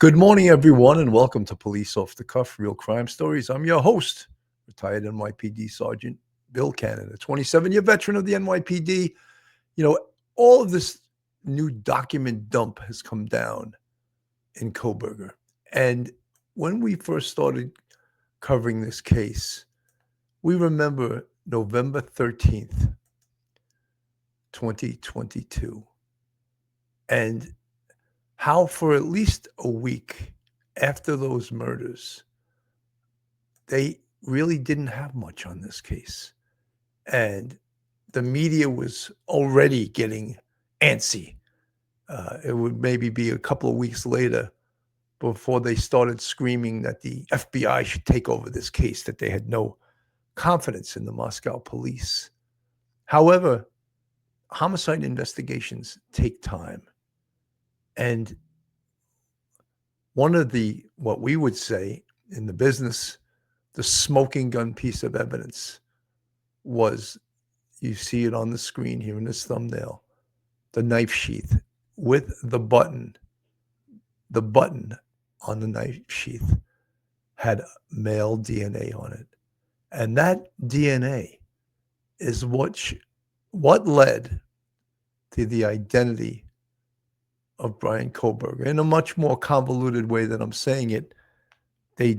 Good morning, everyone, and welcome to Police Off the Cuff Real Crime Stories. I'm your host, retired NYPD Sergeant Bill Cannon, a 27-year veteran of the NYPD. All of this new document dump has come down in Kohberger. And when we first started covering this case, we remember November 13th, 2022. And how for at least a week after those murders, they really didn't have much on this case. And the media was already getting antsy. It would maybe be a couple of weeks later before they started screaming that the FBI should take over this case, that they had no confidence in the Moscow police. However, homicide investigations take time. And one of what we would say in the business, the smoking gun piece of evidence was, you see it on the screen here in this thumbnail, the knife sheath with the button on the knife sheath had male DNA on it. And that DNA is what led to the identity of Bryan Kohberger. In a much more convoluted way than I'm saying it, they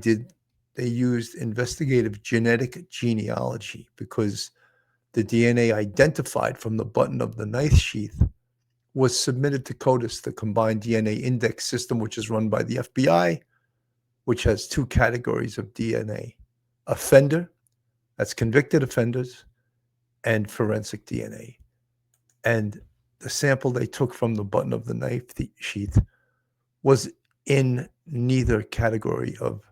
used investigative genetic genealogy, because the DNA identified from the button of the knife sheath was submitted to CODIS, the Combined DNA Index System, which is run by the FBI, which has two categories of DNA: offender, that's convicted offenders, and forensic DNA. And the sample they took from the button of the knife sheath was in neither category of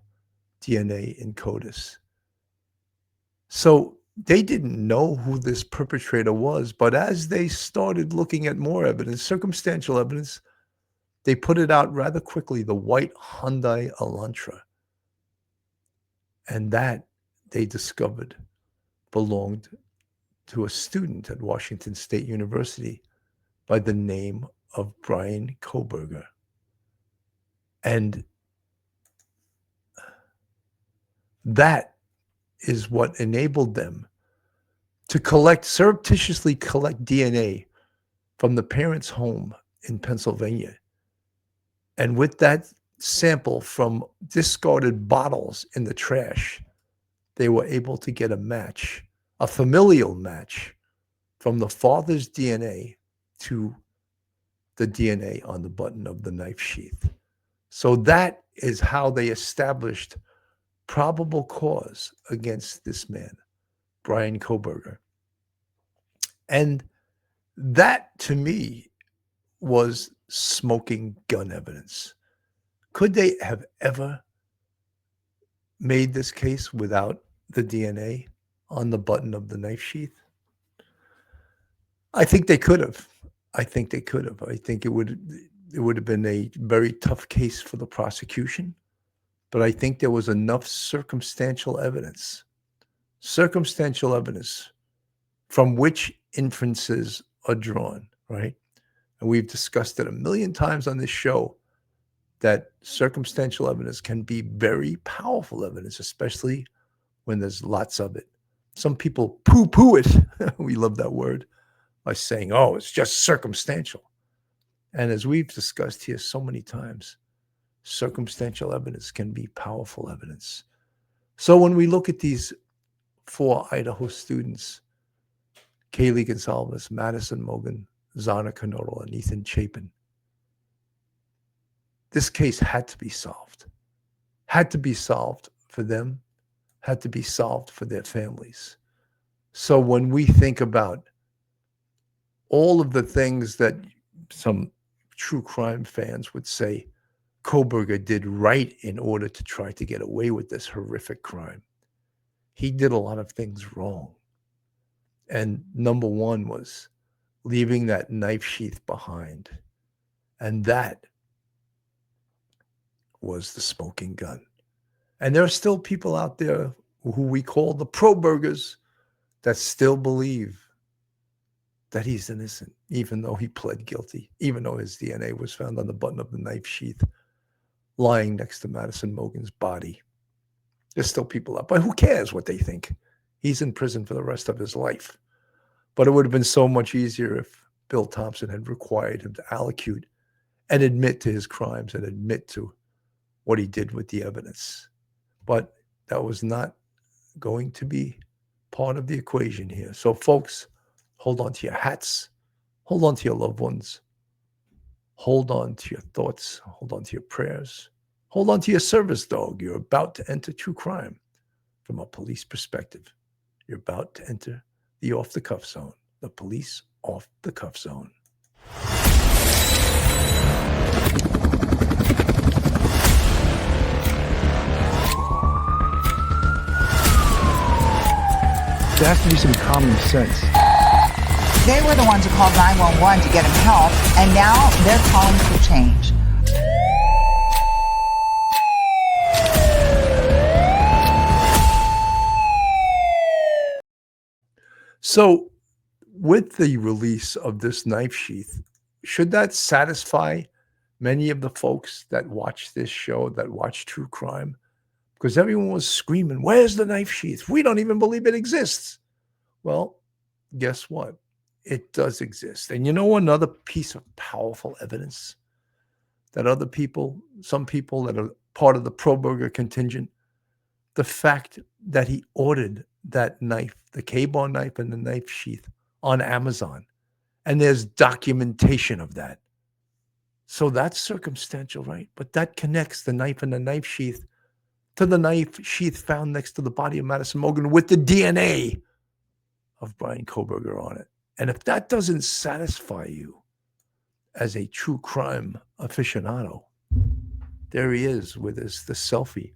DNA in CODIS. So they didn't know who this perpetrator was, but as they started looking at more evidence, circumstantial evidence, they put it out rather quickly, the white Hyundai Elantra. And that, they discovered, belonged to a student at Washington State University by the name of Bryan Kohberger. And that is what enabled them to surreptitiously collect DNA from the parents' home in Pennsylvania. And with that sample from discarded bottles in the trash, they were able to get a match, a familial match, from the father's DNA to the DNA on the button of the knife sheath. So that is how they established probable cause against this man, Bryan Kohberger. And that, to me, was smoking gun evidence. Could they have ever made this case without the DNA on the button of the knife sheath? I think they could have. I think it would have been a very tough case for the prosecution, but I think there was enough circumstantial evidence from which inferences are drawn, right? And we've discussed it a million times on this show, that circumstantial evidence can be very powerful evidence, especially when there's lots of it. Some people poo-poo it, we love that word, by saying, oh, it's just circumstantial. And as we've discussed here so many times, circumstantial evidence can be powerful evidence. So when we look at these 4 Idaho students, Kaylee Gonsalves, Madison Mogan, Zana Canolo, and Ethan Chapin, this case had to be solved. Had to be solved for them, had to be solved for their families. So when we think about all of the things that some true crime fans would say Kohberger did right in order to try to get away with this horrific crime, he did a lot of things wrong. And number one was leaving that knife sheath behind. And that was the smoking gun. And there are still people out there who we call the pro-burgers that still believe that he's innocent, even though he pled guilty, even though his DNA was found on the button of the knife sheath. lying next to Madison Mogen's body. There's still people up, but who cares what they think? He's in prison for the rest of his life. But it would have been so much easier if Bill Thompson had required him to allocute and admit to his crimes and admit to what he did with the evidence. But that was not going to be part of the equation here. So, folks, hold on to your hats, hold on to your loved ones, hold on to your thoughts, hold on to your prayers, hold on to your service dog. You're about to enter true crime from a police perspective. You're about to enter the off the cuff zone, the police off the cuff zone. There has to be some common sense. They were the ones who called 911 to get him help, and now they're calling for change. So, with the release of this knife sheath, should that satisfy many of the folks that watch this show, that watch true crime? Because everyone was screaming, "Where's the knife sheath? We don't even believe it exists." Well, guess what? It does exist. And you know another piece of powerful evidence that other people, some people that are part of the Kohberger contingent, the fact that he ordered that knife, the K-bar knife and the knife sheath, on Amazon. And there's documentation of that. So that's circumstantial, right? But that connects the knife and the knife sheath to the knife sheath found next to the body of Madison Mogen with the DNA of Bryan Kohberger on it. And if that doesn't satisfy you as a true crime aficionado, there he is with the selfie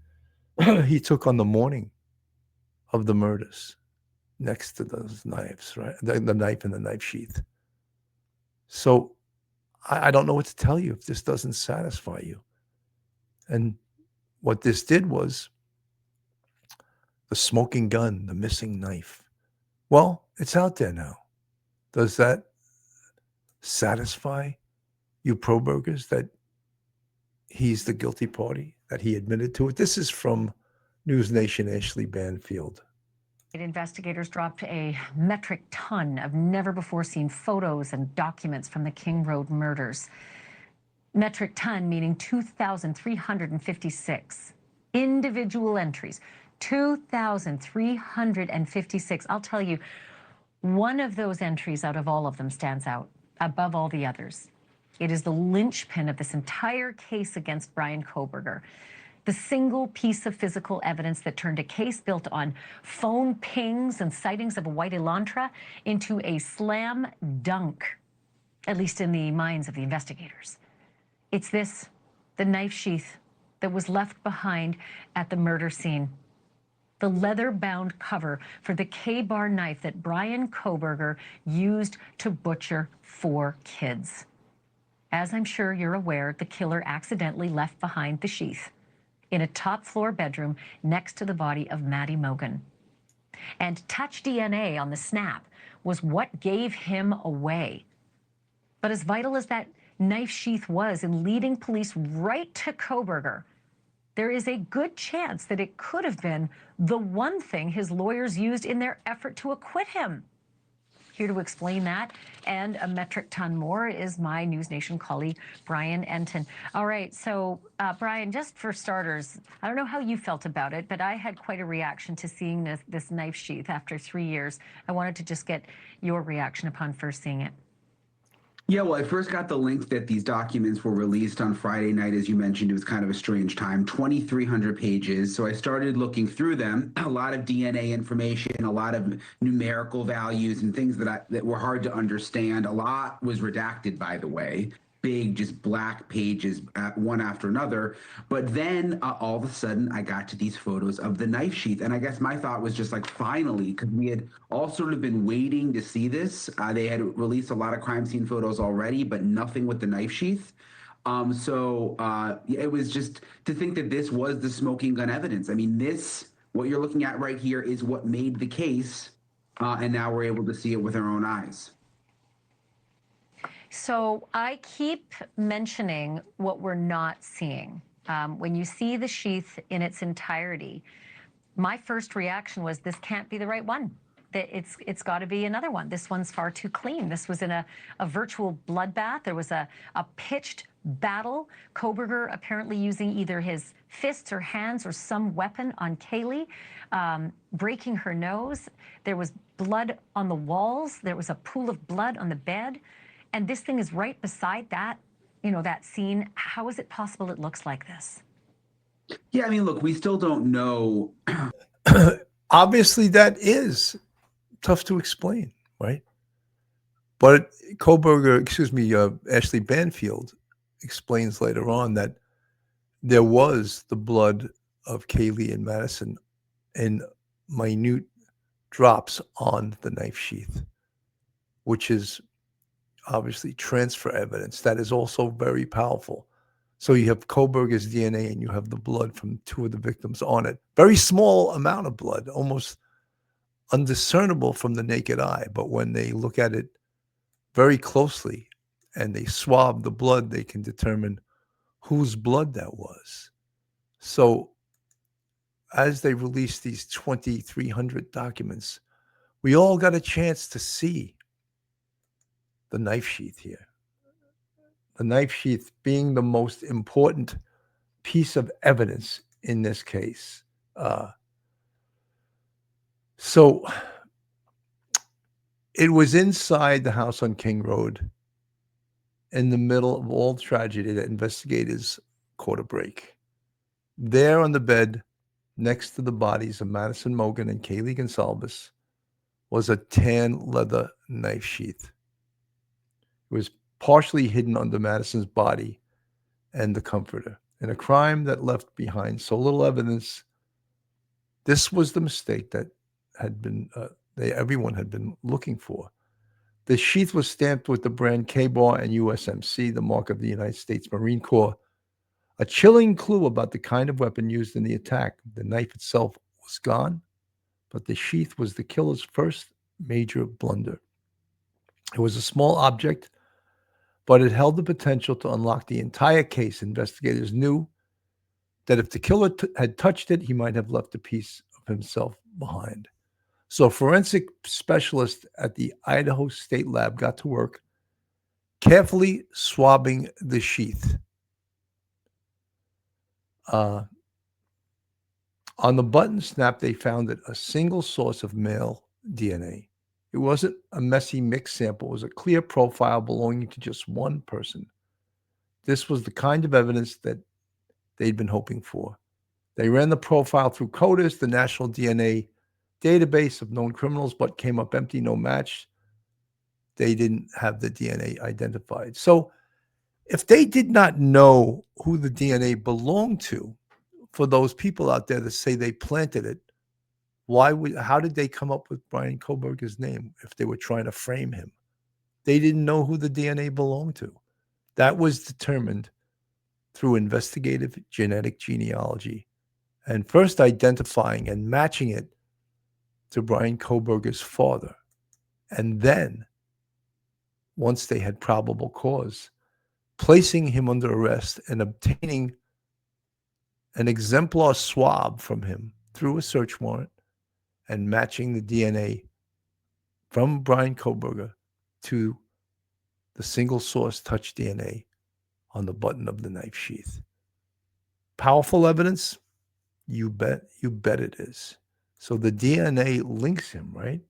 he took on the morning of the murders next to those knives, right? The knife and the knife sheath. So I don't know what to tell you if this doesn't satisfy you. And what this did was the smoking gun, the missing knife. Well, it's out there now. Does that satisfy you Kohbergers that he's the guilty party, that he admitted to it? This is from News Nation, Ashley Banfield. Investigators dropped a metric ton of never-before-seen photos and documents from the King Road murders. Metric ton meaning 2,356 individual entries. 2,356. I'll tell you, one of those entries out of all of them stands out above all the others. It is the linchpin of this entire case against Bryan Kohberger. The single piece of physical evidence that turned a case built on phone pings and sightings of a white Elantra into a slam dunk, at least in the minds of the investigators. It's this, the knife sheath that was left behind at the murder scene. The leather-bound cover for the K-bar knife that Bryan Kohberger used to butcher 4 kids. As I'm sure you're aware, the killer accidentally left behind the sheath in a top-floor bedroom next to the body of Maddie Mogen. And touch DNA on the snap was what gave him away. But as vital as that knife sheath was in leading police right to Kohberger, there is a good chance that it could have been the one thing his lawyers used in their effort to acquit him. Here to explain that and a metric ton more is my News Nation colleague, Brian Enton. All right, so Brian, just for starters, I don't know how you felt about it, but I had quite a reaction to seeing this knife sheath after 3 years. I wanted to just get your reaction upon first seeing it. Yeah, well, I first got the link that these documents were released on Friday night. As you mentioned, it was kind of a strange time, 2,300 pages. So I started looking through them, a lot of DNA information, a lot of numerical values and things that were hard to understand. A lot was redacted, by the way. Big, just black pages, one after another. But then all of a sudden, I got to these photos of the knife sheath. And I guess my thought was just like, finally, because we had all sort of been waiting to see this. They had released a lot of crime scene photos already, but nothing with the knife sheath. It was just to think that this was the smoking gun evidence. I mean, what you're looking at right here is what made the case. And now we're able to see it with our own eyes. So I keep mentioning what we're not seeing. When you see the sheath in its entirety, my first reaction was, this can't be the right one. That it's got to be another one. This one's far too clean. This was in a virtual bloodbath. There was a pitched battle. Kohberger apparently using either his fists or hands or some weapon on Kaylee, breaking her nose. There was blood on the walls. There was a pool of blood on the bed. And this thing is right beside that, that scene. How is it possible it looks like this? Yeah, I mean, look, we still don't know. Obviously, that is tough to explain, right? But Ashley Banfield explains later on that there was the blood of Kaylee and Madison in minute drops on the knife sheath, which is obviously transfer evidence. That is also very powerful. So you have Kohberger's DNA and you have the blood from two of the victims on it. Very small amount of blood, almost undiscernible from the naked eye. But when they look at it very closely and they swab the blood, they can determine whose blood that was. So as they released these 2,300 documents, we all got a chance to see the knife sheath here. The knife sheath being the most important piece of evidence in this case. So it was inside the house on King Road in the middle of all tragedy that investigators caught a break. There on the bed, next to the bodies of Madison Mogen and Kaylee Gonsalves, was a tan leather knife sheath. It was partially hidden under Madison's body and the comforter. In a crime that left behind so little evidence, this was the mistake that had been everyone had been looking for. The sheath was stamped with the brand K-Bar and USMC, the mark of the United States Marine Corps, a chilling clue about the kind of weapon used in the attack. The knife itself was gone, but the sheath was the killer's first major blunder. It was a small object, but it held the potential to unlock the entire case. Investigators knew that if the killer had touched it, he might have left a piece of himself behind. So forensic specialists at the Idaho State Lab got to work carefully swabbing the sheath. On the button snap, they found a single source of male DNA. It wasn't a messy mixed sample. It was a clear profile belonging to just one person. This was the kind of evidence that they'd been hoping for. They ran the profile through CODIS, the national DNA database of known criminals, but came up empty, no match. They didn't have the DNA identified. So if they did not know who the DNA belonged to, for those people out there that say they planted it, how did they come up with Bryan Kohberger's name if they were trying to frame him? They didn't know who the DNA belonged to. That was determined through investigative genetic genealogy and first identifying and matching it to Bryan Kohberger's father. And then, once they had probable cause, placing him under arrest and obtaining an exemplar swab from him through a search warrant and matching the DNA from Bryan Kohberger to the single source touch DNA on the button of the knife sheath. Powerful evidence? You bet it is. So the DNA links him, right?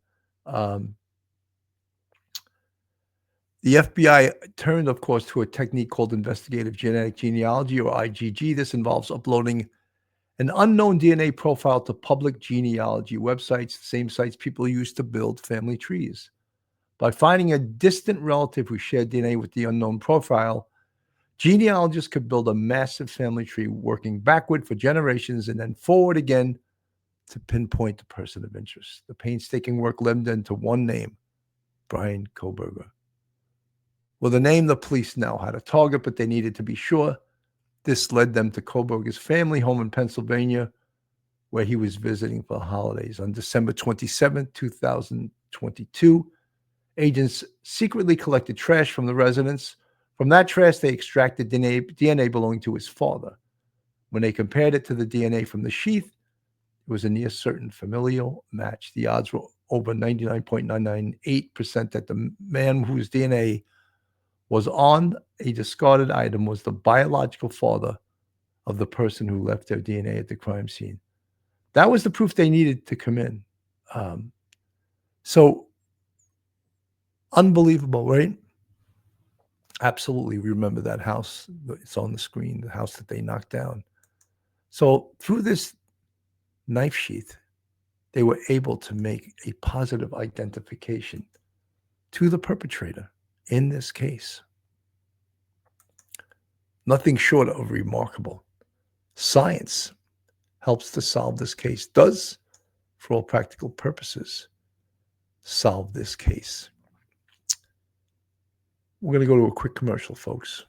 The FBI turned, of course, to a technique called investigative genetic genealogy, or IgG. This involves uploading an unknown DNA profile to public genealogy websites, the same sites people use to build family trees. By finding a distant relative who shared DNA with the unknown profile, genealogists could build a massive family tree working backward for generations and then forward again to pinpoint the person of interest. The painstaking work led them to one name, Bryan Kohberger. With a name, the police now had a target, but they needed to be sure. This led them to Kohberger's family home in Pennsylvania, where he was visiting for the holidays. On December 27, 2022, agents secretly collected trash from the residence. From that trash, they extracted DNA belonging to his father. When they compared it to the DNA from the sheath, it was a near certain familial match. The odds were over 99.998% that the man whose DNA was on a discarded item was the biological father of the person who left their DNA at the crime scene. That was the proof they needed to come in. So unbelievable, right? Absolutely. We remember that house. It's on the screen, the house that they knocked down. So through this knife sheath, they were able to make a positive identification to the perpetrator in this case. Nothing short of remarkable. Science helps to solve this case, does, for all practical purposes, solve this case. We're going to go to a quick commercial, folks.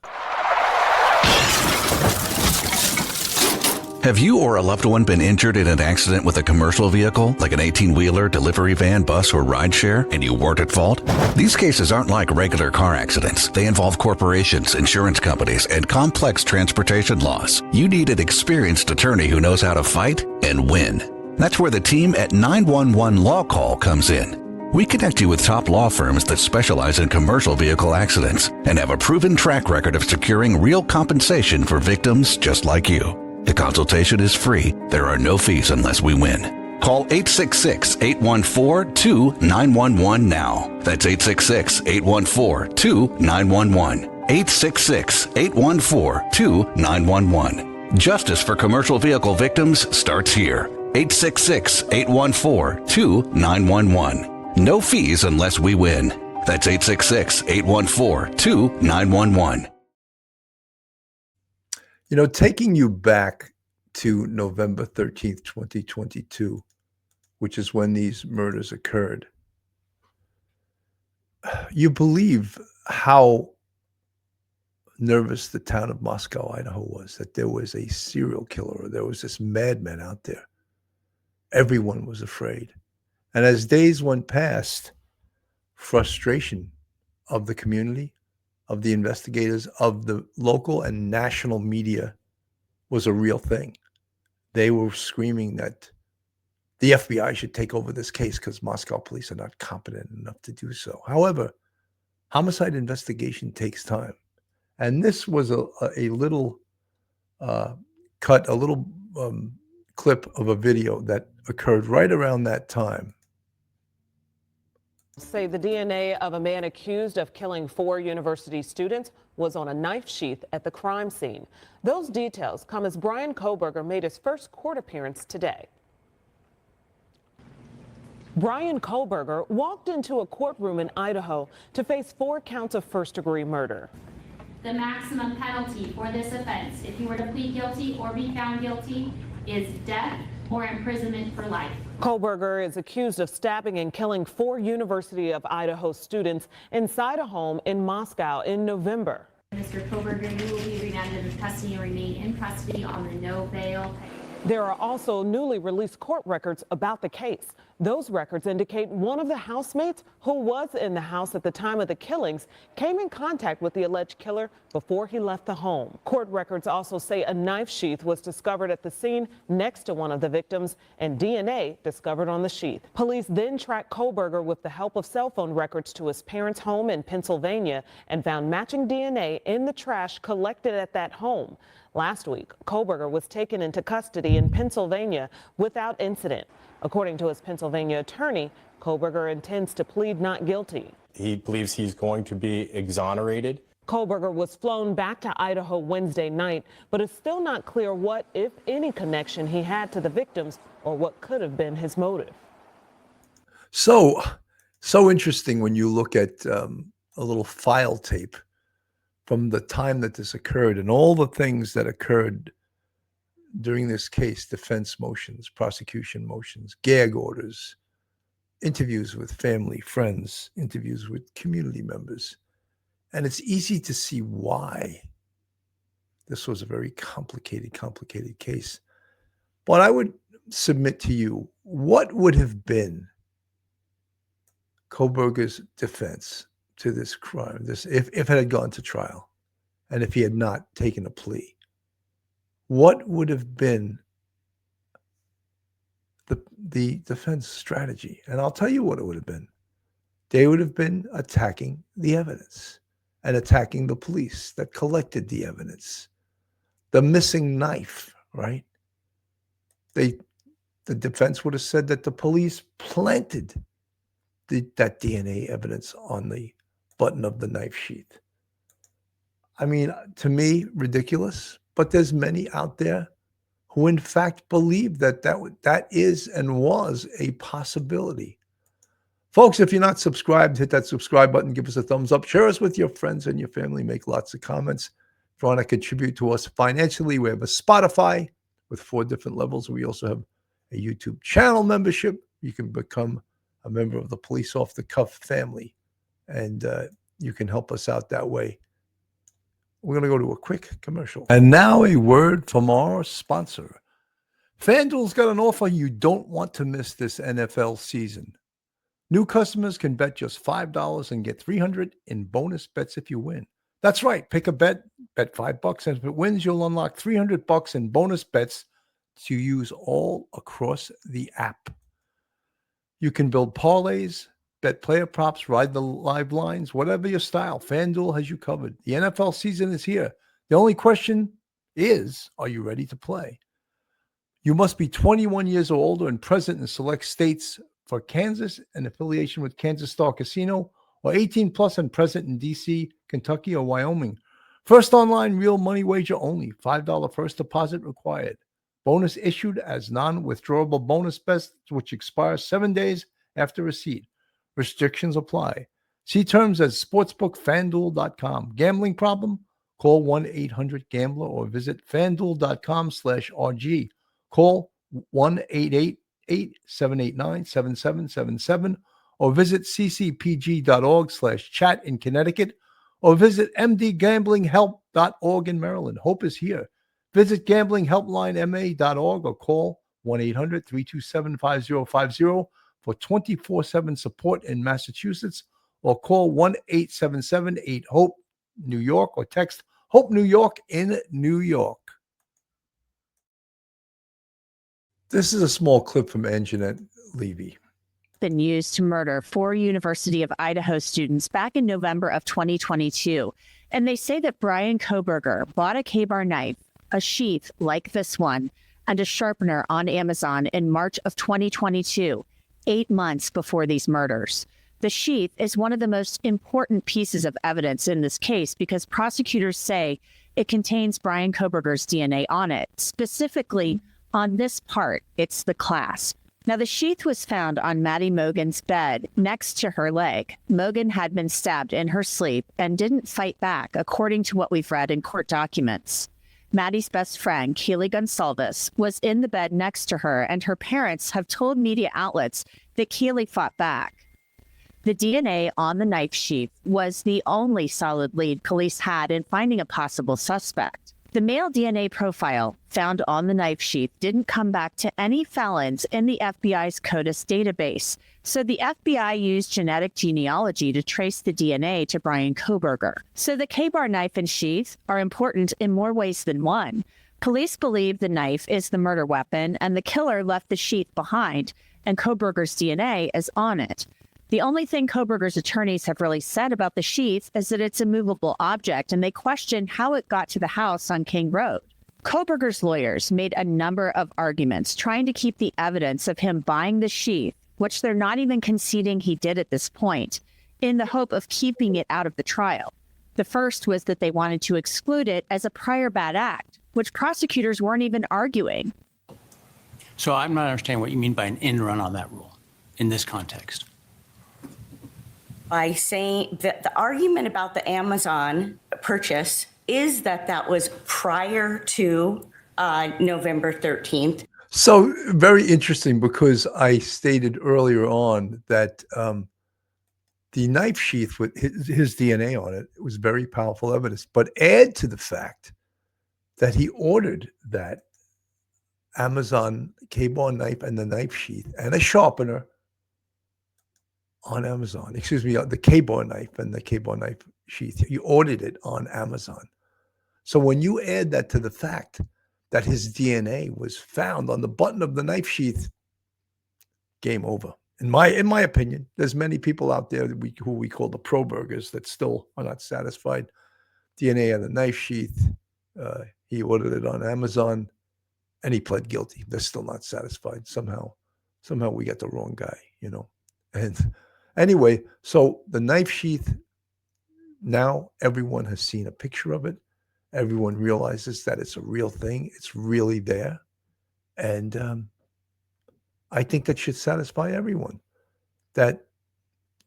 Have you or a loved one been injured in an accident with a commercial vehicle, like an 18-wheeler, delivery van, bus, or rideshare, and you weren't at fault? These cases aren't like regular car accidents. They involve corporations, insurance companies, and complex transportation laws. You need an experienced attorney who knows how to fight and win. That's where the team at 911 Law Call comes in. We connect you with top law firms that specialize in commercial vehicle accidents and have a proven track record of securing real compensation for victims just like you. The consultation is free. There are no fees unless we win. Call 866-814-2911 now. That's 866-814-2911. 866-814-2911. Justice for commercial vehicle victims starts here. 866-814-2911. No fees unless we win. That's 866-814-2911. You know, taking you back to November 13th, 2022, which is when these murders occurred, you believe how nervous the town of Moscow, Idaho was, that there was a serial killer or there was this madman out there. Everyone was afraid. And as days went past, frustration of the community, of the investigators, of the local and national media was a real thing. They were screaming that the FBI should take over this case because Moscow police are not competent enough to do so. However, homicide investigation takes time. And this was a little cut, a little clip of a video that occurred right around that time. Say the DNA of a man accused of killing 4 university students was on a knife sheath at the crime scene. Those details come as Bryan Kohberger made his first court appearance today. Bryan Kohberger walked into a courtroom in Idaho to face 4 counts of first-degree murder. The maximum penalty for this offense, if you were to plead guilty or be found guilty, is death or imprisonment for life. Kohberger is accused of stabbing and killing 4 University of Idaho students inside a home in Moscow in November. Mr. Kohberger, you will be remanded in custody and remain in custody on the no bail. There are also newly released court records about the case. Those records indicate one of the housemates who was in the house at the time of the killings came in contact with the alleged killer before he left the home. Court records also say a knife sheath was discovered at the scene next to one of the victims and DNA discovered on the sheath. Police then tracked Kohberger with the help of cell phone records to his parents' home in Pennsylvania and found matching DNA in the trash collected at that home. Last week, Kohberger was taken into custody in Pennsylvania without incident. According to his Pennsylvania attorney, Kohberger intends to plead not guilty. He believes he's going to be exonerated. Kohberger was flown back to Idaho Wednesday night, but it's still not clear what, if any, connection he had to the victims or what could have been his motive. So interesting when you look at a little file tape from the time that this occurred and all the things that occurred during this case: defense motions, prosecution motions, gag orders, interviews with family, friends, interviews with community members. And it's easy to see why this was a very complicated case. But I would submit to you, what would have been Kohberger's defense to this crime, if it had gone to trial, and if he had not taken a plea? what would have been the defense strategy? And I'll tell you what it would have been. They would have been attacking the evidence and attacking the police that collected the evidence. The missing knife, right? The defense would have said that the police planted that DNA evidence on the button of the knife sheath. I mean, to me, ridiculous. But there's many out there who, in fact, believe that is and was a possibility. Folks, if you're not subscribed, hit that subscribe button, give us a thumbs up, share us with your friends and your family, make lots of comments. If you want to contribute to us financially, we have a Spotify with 4 different levels. We also have a YouTube channel membership. You can become a member of the Police Off the Cuff family, and you can help us out that way. We're going to go to a quick commercial. And now a word from our sponsor. FanDuel's got an offer you don't want to miss this NFL season. New customers can bet just $5 and get $300 in bonus bets if you win. That's right. Pick a bet $5, and if it wins, you'll unlock $300 in bonus bets to use all across the app. You can build parlays, bet player props, ride the live lines, whatever your style. FanDuel has you covered. The NFL season is here. The only question is, are you ready to play? You must be 21 years or older and present in select states. For Kansas, an affiliation with Kansas Star Casino, or 18 plus and present in D.C., Kentucky, or Wyoming. First online real money wager only. $5 first deposit required. Bonus issued as non-withdrawable bonus bets, which expire 7 days after receipt. Restrictions apply. See terms at sportsbookfanduel.com. Gambling problem? Call 1-800-GAMBLER or visit fanduel.com/RG. Call 1-888-789-7777 or visit ccpg.org/chat in Connecticut or visit mdgamblinghelp.org in Maryland. Hope is here. Visit gamblinghelplinema.org or call 1-800-327-5050 for 24/7 support in Massachusetts, or call 1-877-8-HOPE-NEW YORK or text HOPE New York in New York. This is a small clip from Anjanette Levy. Been used to murder 4 University of Idaho students back in November of 2022. And they say that Bryan Kohberger bought a K-bar knife, a sheath like this one, and a sharpener on Amazon in March of 2022, 8 months before these murders. The sheath is one of the most important pieces of evidence in this case because prosecutors say it contains Bryan Kohberger's DNA on it. Specifically, on this part, it's the clasp. Now, the sheath was found on Maddie Mogen's bed next to her leg. Mogen had been stabbed in her sleep and didn't fight back, according to what we've read in court documents. Maddie's best friend, Keely Gonsalves, was in the bed next to her, and her parents have told media outlets that Keely fought back. The DNA on the knife sheath was the only solid lead police had in finding a possible suspect. The male DNA profile found on the knife sheath didn't come back to any felons in the FBI's CODIS database, so the FBI used genetic genealogy to trace the DNA to Bryan Kohberger. So the K-bar knife and sheath are important in more ways than one. Police believe the knife is the murder weapon, and the killer left the sheath behind, and Kohberger's DNA is on it. The only thing Kohberger's attorneys have really said about the sheath is that it's a movable object, and they question how it got to the house on King Road. Kohberger's lawyers made a number of arguments trying to keep the evidence of him buying the sheath, which they're not even conceding he did at this point, in the hope of keeping it out of the trial. The first was that they wanted to exclude it as a prior bad act, which prosecutors weren't even arguing. So I'm not understanding what you mean by an end run on that rule in this context. By saying that the argument about the Amazon purchase is that that was prior to November 13th. So very interesting, because I stated earlier on that the knife sheath with his DNA on it was very powerful evidence. But add to the fact that he ordered that Amazon K-bar knife and the knife sheath and a sharpener on Amazon. Excuse me, the K-bar knife and the K-bar knife sheath. You ordered it on Amazon. So when you add that to the fact that his DNA was found on the button of the knife sheath, game over. In my opinion, there's many people out there that who we call the Kohbergers that still are not satisfied. DNA on the knife sheath. He ordered it on Amazon, and he pled guilty. They're still not satisfied. Somehow we got the wrong guy, And anyway, so the knife sheath, now everyone has seen a picture of it. Everyone realizes that it's a real thing. It's really there. And I think that should satisfy everyone, that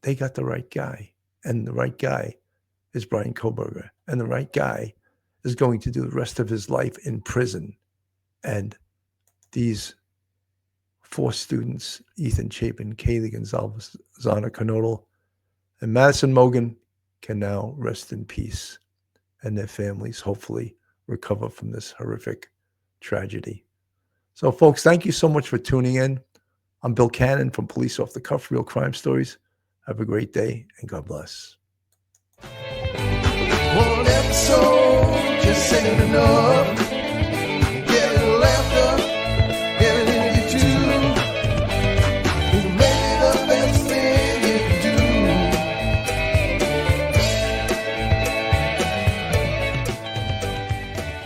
they got the right guy. And the right guy is Bryan Kohberger. And the right guy is going to do the rest of his life in prison. And these 4 students, Ethan Chapin, Kaylee Gonzalez, Zana Canodal, and Madison Mogan, can now rest in peace, and their families hopefully recover from this horrific tragedy. So, folks, thank you so much for tuning in. I'm Bill Cannon from Police Off the Cuff, Real Crime Stories. Have a great day, and God bless. One episode just ain't enough.